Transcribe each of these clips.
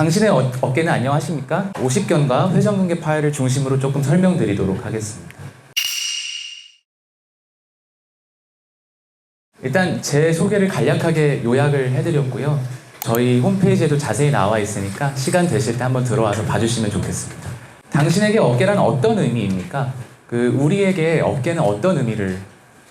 당신의 어깨는 안녕하십니까? 오십견과 회전근개 파열을 중심으로 조금 설명드리도록 하겠습니다. 일단 제 소개를 간략하게 요약을 해드렸고요. 저희 홈페이지에도 자세히 나와 있으니까 시간 되실 때 한번 들어와서 봐주시면 좋겠습니다. 당신에게 어깨란 어떤 의미입니까? 우리에게 어깨는 어떤 의미를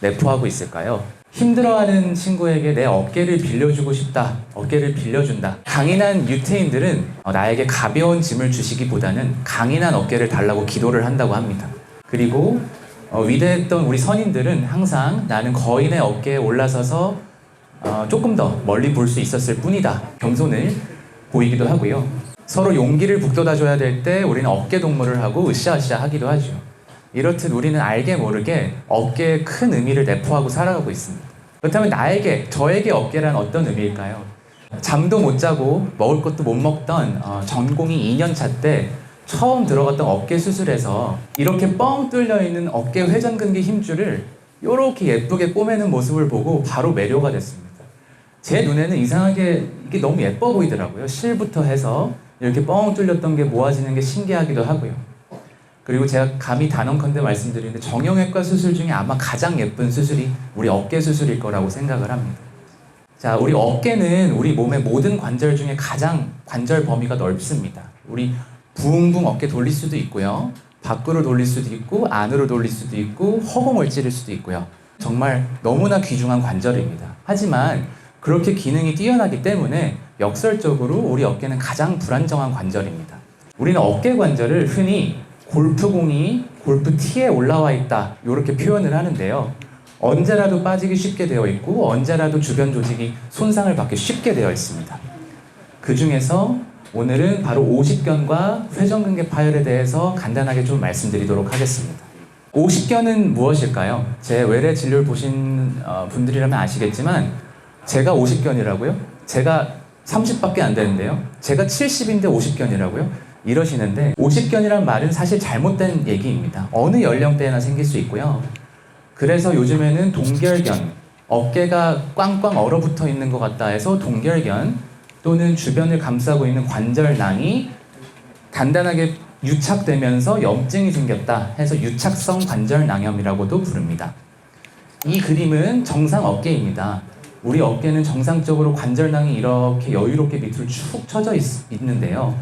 내포하고 있을까요? 힘들어하는 친구에게 내 어깨를 빌려주고 싶다, 어깨를 빌려준다. 강인한 유태인들은 나에게 가벼운 짐을 주시기보다는 강인한 어깨를 달라고 기도를 한다고 합니다. 그리고 위대했던 우리 선인들은 항상 나는 거인의 어깨에 올라서서 조금 더 멀리 볼 수 있었을 뿐이다, 겸손을 보이기도 하고요. 서로 용기를 북돋아줘야 될 때 우리는 어깨 동무를 하고 으쌰으쌰 하기도 하죠. 이렇듯 우리는 알게 모르게 어깨에 큰 의미를 내포하고 살아가고 있습니다. 그렇다면 저에게 어깨란 어떤 의미일까요? 잠도 못 자고 먹을 것도 못 먹던 전공의 2년차 때 처음 들어갔던 어깨 수술에서 이렇게 뻥 뚫려 있는 어깨 회전근개 힘줄을 이렇게 예쁘게 꼬매는 모습을 보고 바로 매료가 됐습니다. 제 눈에는 이상하게 이게 너무 예뻐 보이더라고요. 실부터 해서 이렇게 뻥 뚫렸던 게 모아지는 게 신기하기도 하고요. 그리고 제가 감히 단언컨대 말씀드리는데 정형외과 수술 중에 아마 가장 예쁜 수술이 우리 어깨 수술일 거라고 생각을 합니다. 자, 우리 어깨는 우리 몸의 모든 관절 중에 가장 관절 범위가 넓습니다. 우리 붕붕 어깨 돌릴 수도 있고요. 밖으로 돌릴 수도 있고 안으로 돌릴 수도 있고 허공을 찌를 수도 있고요. 정말 너무나 귀중한 관절입니다. 하지만 그렇게 기능이 뛰어나기 때문에 역설적으로 우리 어깨는 가장 불안정한 관절입니다. 우리는 어깨 관절을 흔히 골프공이 골프티에 올라와 있다, 이렇게 표현을 하는데요. 언제라도 빠지기 쉽게 되어 있고 언제라도 주변 조직이 손상을 받기 쉽게 되어 있습니다. 그 중에서 오늘은 바로 오십견과 회전근개 파열에 대해서 간단하게 좀 말씀드리도록 하겠습니다. 오십견은 무엇일까요? 제 외래 진료를 보신 분들이라면 아시겠지만 제가 오십견이라고요? 제가 30밖에 안 되는데요. 제가 70인데 오십견이라고요? 이러시는데 오십견이란 말은 사실 잘못된 얘기입니다. 어느 연령대나 생길 수 있고요. 그래서 요즘에는 동결견, 어깨가 꽝꽝 얼어붙어 있는 것 같다 해서 동결견, 또는 주변을 감싸고 있는 관절낭이 단단하게 유착되면서 염증이 생겼다 해서 유착성 관절낭염이라고도 부릅니다. 이 그림은 정상 어깨입니다. 우리 어깨는 정상적으로 관절낭이 이렇게 여유롭게 밑으로 축 처져 있는데요.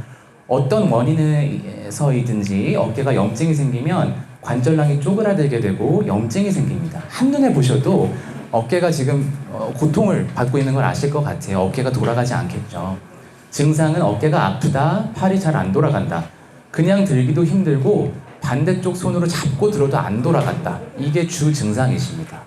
어떤 원인에서이든지 어깨가 염증이 생기면 관절낭이 쪼그라들게 되고 염증이 생깁니다. 한눈에 보셔도 어깨가 지금 고통을 받고 있는 걸 아실 것 같아요. 어깨가 돌아가지 않겠죠. 증상은 어깨가 아프다, 팔이 잘 안 돌아간다, 그냥 들기도 힘들고 반대쪽 손으로 잡고 들어도 안 돌아간다. 이게 주 증상이십니다.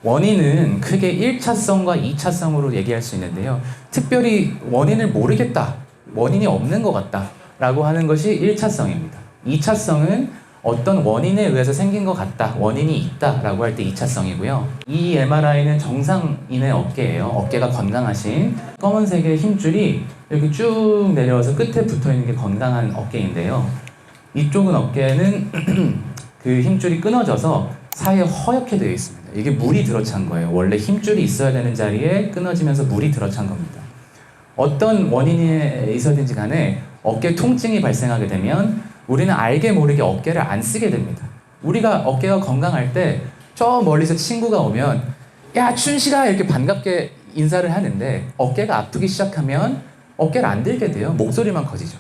원인은 크게 1차성과 2차성으로 얘기할 수 있는데요. 특별히 원인을 모르겠다, 원인이 없는 것 같다 라고 하는 것이 1차성입니다. 2차성은 어떤 원인에 의해서 생긴 것 같다, 원인이 있다 라고 할 때 2차성이고요. 이 MRI는 정상인의 어깨예요. 어깨가 건강하신 검은색의 힘줄이 이렇게 쭉 내려와서 끝에 붙어있는 게 건강한 어깨인데요. 이쪽은 어깨는 그 힘줄이 끊어져서 사이에 허옇게 되어 있습니다. 이게 물이 들어찬 거예요. 원래 힘줄이 있어야 되는 자리에 끊어지면서 물이 들어찬 겁니다. 어떤 원인에 있어든지 간에 어깨 통증이 발생하게 되면 우리는 알게 모르게 어깨를 안 쓰게 됩니다. 우리가 어깨가 건강할 때 저 멀리서 친구가 오면 야 춘식아 이렇게 반갑게 인사를 하는데 어깨가 아프기 시작하면 어깨를 안 들게 돼요. 목소리만 커지죠.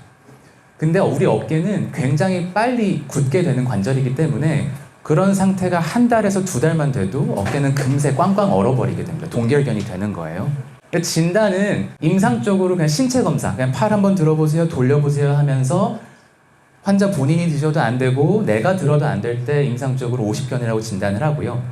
근데 우리 어깨는 굉장히 빨리 굳게 되는 관절이기 때문에 그런 상태가 한 달에서 두 달만 돼도 어깨는 금세 꽝꽝 얼어버리게 됩니다. 동결견이 되는 거예요. 진단은 임상적으로 그냥 신체 검사, 그냥 팔 한번 들어보세요, 돌려보세요 하면서 환자 본인이 드셔도 안 되고 내가 들어도 안 될 때 임상적으로 오십견이라고 진단을 하고요.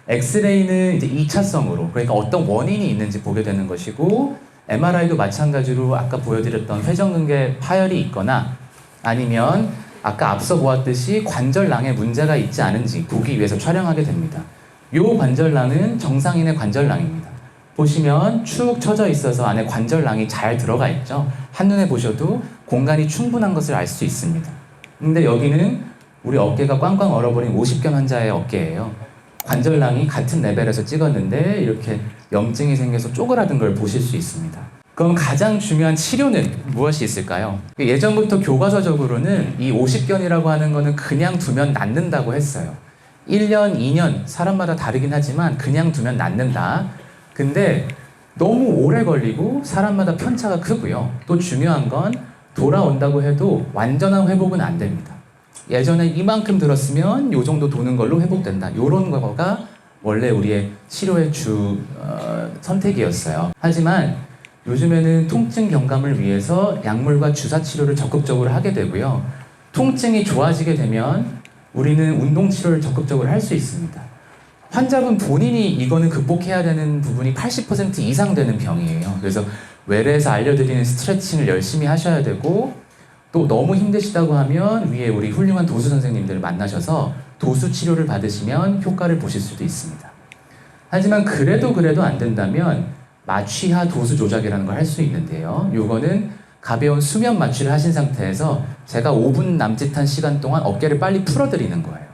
엑스레이는 이제 2차성으로, 그러니까 어떤 원인이 있는지 보게 되는 것이고, MRI도 마찬가지로 아까 보여드렸던 회전근개 파열이 있거나 아니면 아까 앞서 보았듯이 관절낭에 문제가 있지 않은지 보기 위해서 촬영하게 됩니다. 이 관절낭은 정상인의 관절낭입니다. 보시면 축 처져 있어서 안에 관절낭이 잘 들어가 있죠. 한눈에 보셔도 공간이 충분한 것을 알 수 있습니다. 근데 여기는 우리 어깨가 꽝꽝 얼어버린 오십견 환자의 어깨예요. 관절낭이 같은 레벨에서 찍었는데 이렇게 염증이 생겨서 쪼그라든 걸 보실 수 있습니다. 그럼 가장 중요한 치료는 무엇이 있을까요? 예전부터 교과서적으로는 이 50견이라고 하는 거는 그냥 두면 낫는다고 했어요. 1년, 2년 사람마다 다르긴 하지만 그냥 두면 낫는다. 근데 너무 오래 걸리고 사람마다 편차가 크고요. 또 중요한 건 돌아온다고 해도 완전한 회복은 안 됩니다. 예전에 이만큼 들었으면 요 정도 도는 걸로 회복된다. 요런 거가 원래 우리의 치료의 선택이었어요. 하지만 요즘에는 통증 경감을 위해서 약물과 주사 치료를 적극적으로 하게 되고요. 통증이 좋아지게 되면 우리는 운동 치료를 적극적으로 할 수 있습니다. 환자분 본인이 이거는 극복해야 되는 부분이 80% 이상 되는 병이에요. 그래서 외래에서 알려드리는 스트레칭을 열심히 하셔야 되고, 또 너무 힘드시다고 하면 위에 우리 훌륭한 도수 선생님들을 만나셔서 도수 치료를 받으시면 효과를 보실 수도 있습니다. 하지만 그래도 안 된다면 마취하 도수 조작이라는 걸 할 수 있는데요. 요거는 가벼운 수면 마취를 하신 상태에서 제가 5분 남짓한 시간 동안 어깨를 빨리 풀어드리는 거예요.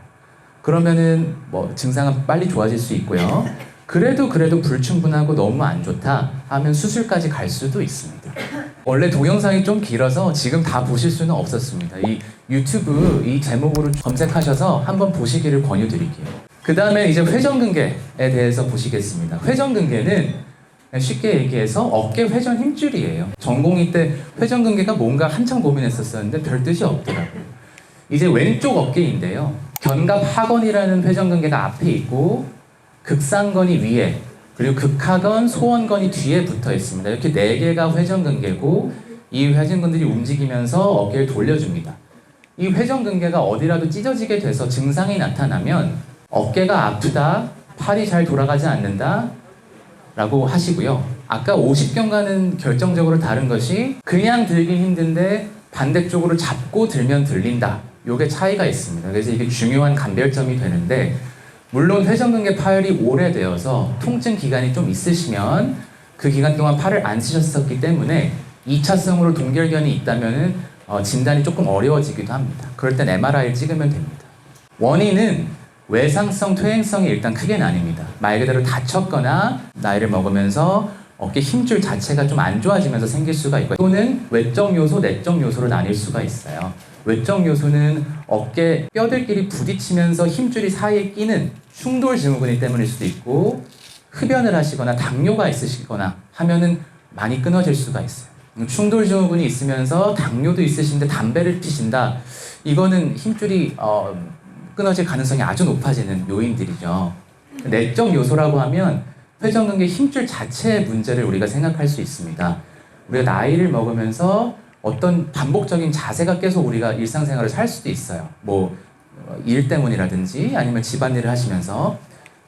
그러면은 뭐 증상은 빨리 좋아질 수 있고요. 그래도 불충분하고 너무 안 좋다 하면 수술까지 갈 수도 있습니다. 원래 동영상이 좀 길어서 지금 다 보실 수는 없었습니다. 이 유튜브 이 제목으로 검색하셔서 한번 보시기를 권유드릴게요. 그 다음에 이제 회전근개에 대해서 보시겠습니다. 회전근개는 쉽게 얘기해서 어깨 회전 힘줄이에요. 전공의 때 회전근개가 뭔가 한참 고민했었었는데 별 뜻이 없더라고요. 이제 왼쪽 어깨인데요. 견갑하건이라는 회전근개가 앞에 있고 극상건이 위에, 그리고 극하건, 소원건이 뒤에 붙어 있습니다. 이렇게 4개가 회전근개고 이 회전근들이 움직이면서 어깨를 돌려줍니다. 이 회전근개가 어디라도 찢어지게 돼서 증상이 나타나면 어깨가 아프다, 팔이 잘 돌아가지 않는다 라고 하시고요. 아까 50견과는 결정적으로 다른 것이 그냥 들긴 힘든데 반대쪽으로 잡고 들면 들린다. 요게 차이가 있습니다. 그래서 이게 중요한 감별점이 되는데, 물론 회전근개 파열이 오래되어서 통증 기간이 좀 있으시면 그 기간 동안 팔을 안 쓰셨었기 때문에 2차성으로 동결견이 있다면 진단이 조금 어려워지기도 합니다. 그럴 땐 MRI를 찍으면 됩니다. 원인은 외상성, 퇴행성이 일단 크게 나뉩니다. 말 그대로 다쳤거나 나이를 먹으면서 어깨 힘줄 자체가 좀 안 좋아지면서 생길 수가 있고, 또는 외적 요소, 내적 요소로 나뉠 수가 있어요. 외적 요소는 어깨 뼈들끼리 부딪히면서 힘줄이 사이에 끼는 충돌 증후군 때문일 수도 있고, 흡연을 하시거나 당뇨가 있으시거나 하면은 많이 끊어질 수가 있어요. 충돌 증후군이 있으면서 당뇨도 있으신데 담배를 피신다. 이거는 힘줄이 끊어질 가능성이 아주 높아지는 요인들이죠. 내적 요소라고 하면 회전근개 힘줄 자체의 문제를 우리가 생각할 수 있습니다. 우리가 나이를 먹으면서 어떤 반복적인 자세가 계속 우리가 일상생활을 살 수도 있어요. 뭐 일 때문이라든지 아니면 집안일을 하시면서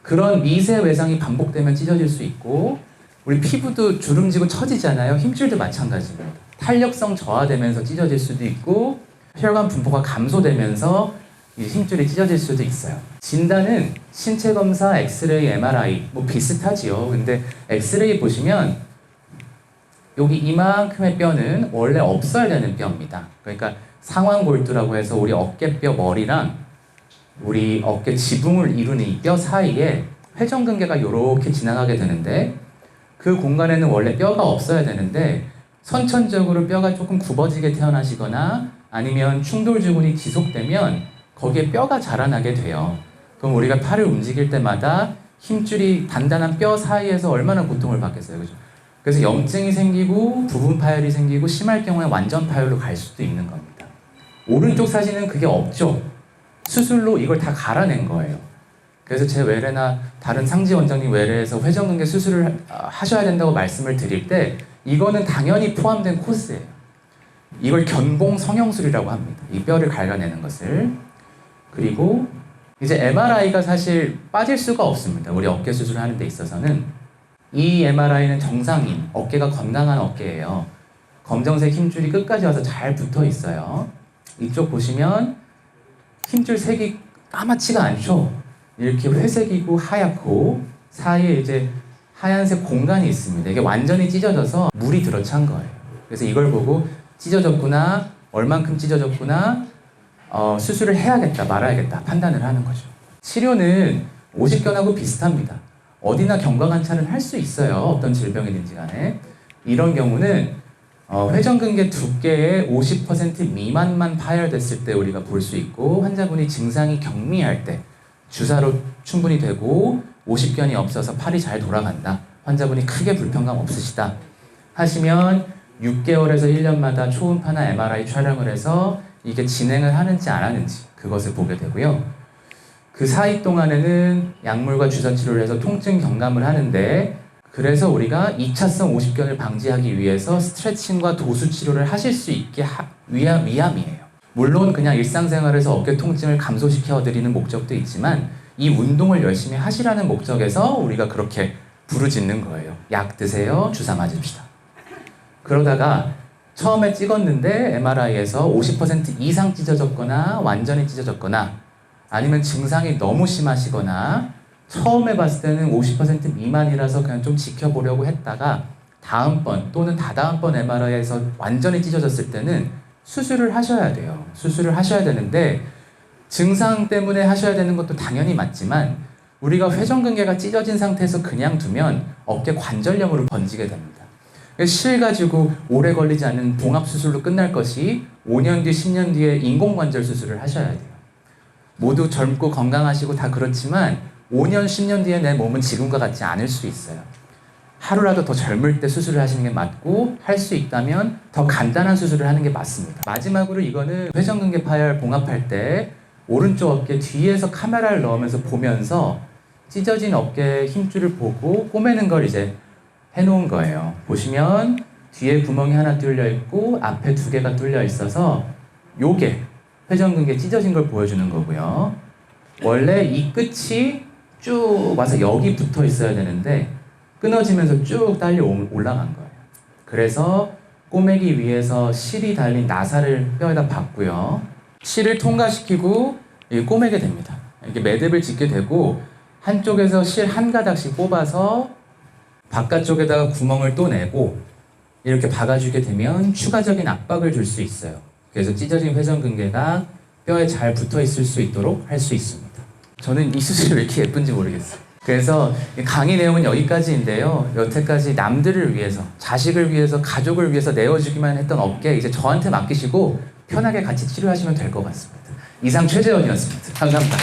그런 미세 외상이 반복되면 찢어질 수 있고, 우리 피부도 주름지고 처지잖아요. 힘줄도 마찬가지입니다. 탄력성 저하되면서 찢어질 수도 있고, 혈관 분포가 감소되면서 이 힘줄이 찢어질 수도 있어요. 진단은 신체 검사, 엑스레이, MRI 뭐 비슷하지요. 근데 엑스레이 보시면 여기 이만큼의 뼈는 원래 없어야 되는 뼈입니다. 그러니까 상완골두라고 해서 우리 어깨뼈 머리랑 우리 어깨 지붕을 이루는 이 뼈 사이에 회전근개가 이렇게 지나가게 되는데, 그 공간에는 원래 뼈가 없어야 되는데 선천적으로 뼈가 조금 굽어지게 태어나시거나 아니면 충돌증후군이 지속되면 거기에 뼈가 자라나게 돼요. 그럼 우리가 팔을 움직일 때마다 힘줄이 단단한 뼈 사이에서 얼마나 고통을 받겠어요, 그죠? 그래서 염증이 생기고 부분 파열이 생기고 심할 경우에 완전 파열로 갈 수도 있는 겁니다. 오른쪽 사진은 그게 없죠. 수술로 이걸 다 갈아낸 거예요. 그래서 제 외래나 다른 상지 원장님 외래에서 회전근개 수술을 하셔야 된다고 말씀을 드릴 때 이거는 당연히 포함된 코스예요. 이걸 견봉 성형술이라고 합니다. 이 뼈를 갉아내는 것을. 그리고 이제 MRI가 사실 빠질 수가 없습니다. 우리 어깨 수술을 하는 데 있어서는. 이 MRI는 정상인, 어깨가 건강한 어깨예요. 검정색 힘줄이 끝까지 와서 잘 붙어 있어요. 이쪽 보시면 힘줄 색이 까맣지가 않죠? 이렇게 회색이고 하얗고 사이에 이제 하얀색 공간이 있습니다. 이게 완전히 찢어져서 물이 들어찬 거예요. 그래서 이걸 보고 찢어졌구나, 얼만큼 찢어졌구나, 수술을 해야겠다, 말아야겠다 판단을 하는 거죠. 치료는 오십견하고 비슷합니다. 어디나 경과관찰은 할 수 있어요. 어떤 질병이든지 간에. 이런 경우는 회전근개 두께의 50% 미만만 파열됐을 때 우리가 볼 수 있고, 환자분이 증상이 경미할 때 주사로 충분히 되고 50견이 없어서 팔이 잘 돌아간다, 환자분이 크게 불편감 없으시다 하시면 6개월에서 1년마다 초음파나 MRI 촬영을 해서 이게 진행을 하는지 안 하는지 그것을 보게 되고요. 그 사이 동안에는 약물과 주사 치료를 해서 통증 경감을 하는데, 그래서 우리가 2차성 50견을 방지하기 위해서 스트레칭과 도수 치료를 하실 수 있게 위함이에요. 물론 그냥 일상생활에서 어깨 통증을 감소시켜 드리는 목적도 있지만, 이 운동을 열심히 하시라는 목적에서 우리가 그렇게 부르짖는 거예요. 약 드세요, 주사 맞읍시다. 그러다가 처음에 찍었는데 MRI에서 50% 이상 찢어졌거나 완전히 찢어졌거나, 아니면 증상이 너무 심하시거나 처음에 봤을 때는 50% 미만이라서 그냥 좀 지켜보려고 했다가 다음번 또는 다다음번 MRI에서 완전히 찢어졌을 때는 수술을 하셔야 돼요. 수술을 하셔야 되는데, 증상 때문에 하셔야 되는 것도 당연히 맞지만, 우리가 회전근개가 찢어진 상태에서 그냥 두면 어깨 관절염으로 번지게 됩니다. 실 가지고 오래 걸리지 않는 봉합수술로 끝날 것이 5년 뒤, 10년 뒤에 인공관절 수술을 하셔야 돼요. 모두 젊고 건강하시고 다 그렇지만 5년, 10년 뒤에 내 몸은 지금과 같지 않을 수 있어요. 하루라도 더 젊을 때 수술을 하시는 게 맞고, 할 수 있다면 더 간단한 수술을 하는 게 맞습니다. 마지막으로 이거는 회전근개 파열 봉합할 때 오른쪽 어깨 뒤에서 카메라를 넣으면서 보면서 찢어진 어깨의 힘줄을 보고 꼬매는 걸 이제 해놓은 거예요. 보시면 뒤에 구멍이 하나 뚫려 있고 앞에 2개가 뚫려 있어서 요게 회전근개 찢어진 걸 보여주는 거고요. 원래 이 끝이 쭉 와서 여기 붙어 있어야 되는데 끊어지면서 쭉 달려 올라간 거예요. 그래서 꼬매기 위해서 실이 달린 나사를 뼈에다 박고요. 실을 통과시키고 꼬매게 됩니다. 이렇게 매듭을 짓게 되고, 한쪽에서 실 한 가닥씩 뽑아서 바깥쪽에다가 구멍을 또 내고 이렇게 박아주게 되면 추가적인 압박을 줄 수 있어요. 그래서 찢어진 회전근개가 뼈에 잘 붙어 있을 수 있도록 할 수 있습니다. 저는 이 수술이 왜 이렇게 예쁜지 모르겠어요. 그래서 강의 내용은 여기까지인데요. 여태까지 남들을 위해서, 자식을 위해서, 가족을 위해서 내어주기만 했던 어깨 이제 저한테 맡기시고 편하게 같이 치료하시면 될 것 같습니다. 이상 최재원이었습니다. 감사합니다.